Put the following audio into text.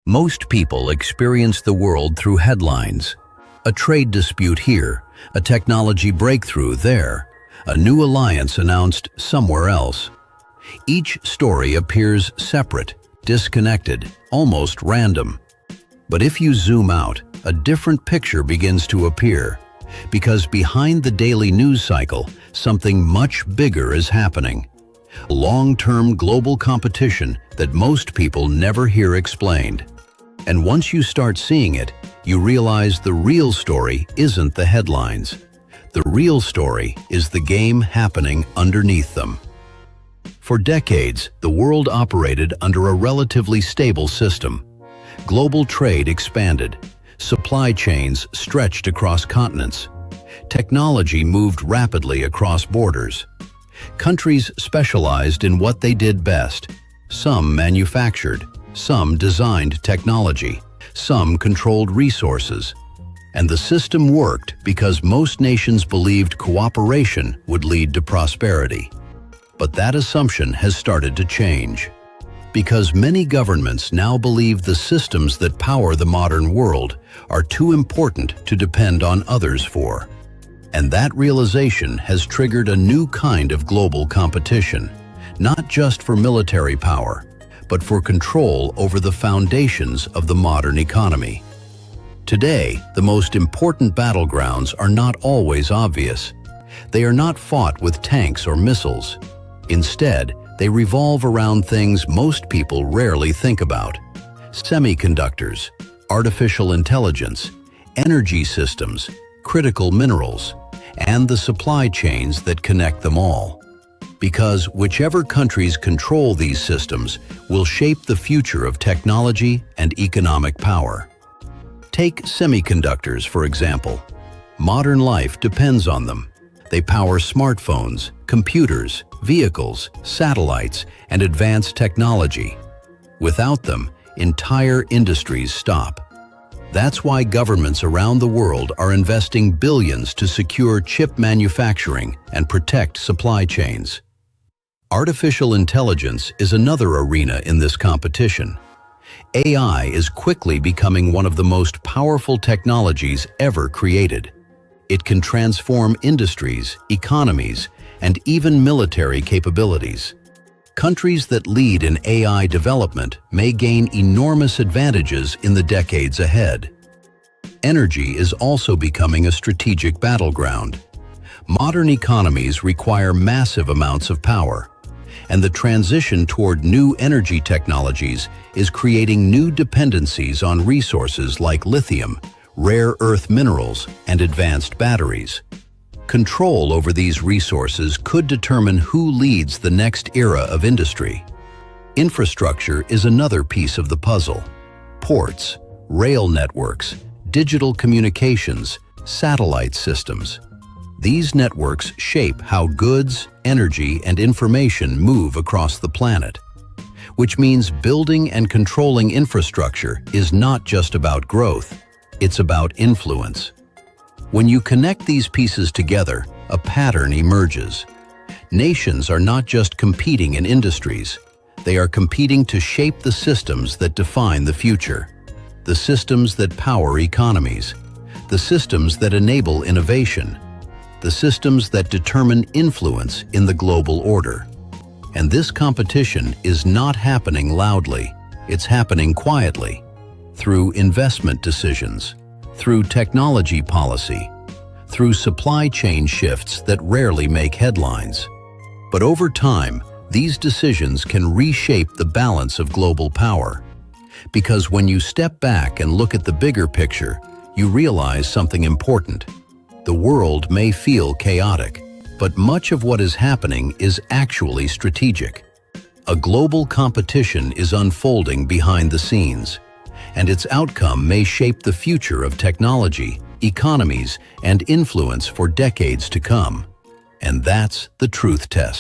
Most people experience the world through headlines. A trade dispute here, a technology breakthrough there, a new alliance announced somewhere else. Each story appears separate, disconnected, almost random. But if you zoom out, a different picture begins to appear, because behind the daily news cycle, something much bigger is happening. Long-term global competition that most people never hear explained. And once you start seeing it, you realize the real story isn't the headlines. The real story is the game happening underneath them. For decades, the world operated under a relatively stable system. Global trade expanded. Supply chains stretched across continents. Technology moved rapidly across borders. Countries specialized in what they did best. Some manufactured, some designed technology, some controlled resources. And the system worked because most nations believed cooperation would lead to prosperity. But that assumption has started to change. Because many governments now believe the systems that power the modern world are too important to depend on others for. And that realization has triggered a new kind of global competition, not just for military power, but for control over the foundations of the modern economy. Today, the most important battlegrounds are not always obvious. They are not fought with tanks or missiles. Instead, they revolve around things most people rarely think about: semiconductors, artificial intelligence, energy systems, critical minerals, and the supply chains that connect them all. Because whichever countries control these systems will shape the future of technology and economic power. Take semiconductors, for example. Modern life depends on them. They power smartphones, computers, vehicles, satellites, and advanced technology. Without them, entire industries stop. That's why governments around the world are investing billions to secure chip manufacturing and protect supply chains. Artificial intelligence is another arena in this competition. AI is quickly becoming one of the most powerful technologies ever created. It can transform industries, economies, and even military capabilities. Countries that lead in AI development may gain enormous advantages in the decades ahead. Energy is also becoming a strategic battleground. Modern economies require massive amounts of power, and the transition toward new energy technologies is creating new dependencies on resources like lithium, rare earth minerals, and advanced batteries. Control over these resources could determine who leads the next era of industry. Infrastructure is another piece of the puzzle. Ports, rail networks, digital communications, satellite systems. These networks shape how goods, energy, and information move across the planet. Which means building and controlling infrastructure is not just about growth, it's about influence. When you connect these pieces together, a pattern emerges. Nations are not just competing in industries, they are competing to shape the systems that define the future. The systems that power economies, the systems that enable innovation, the systems that determine influence in the global order. And this competition is not happening loudly, it's happening quietly, through investment decisions, through technology policy, through supply chain shifts that rarely make headlines. But over time, these decisions can reshape the balance of global power. Because when you step back and look at the bigger picture, you realize something important. The world may feel chaotic, but much of what is happening is actually strategic. A global competition is unfolding behind the scenes, and its outcome may shape the future of technology, economies, and influence for decades to come. And that's the truth test.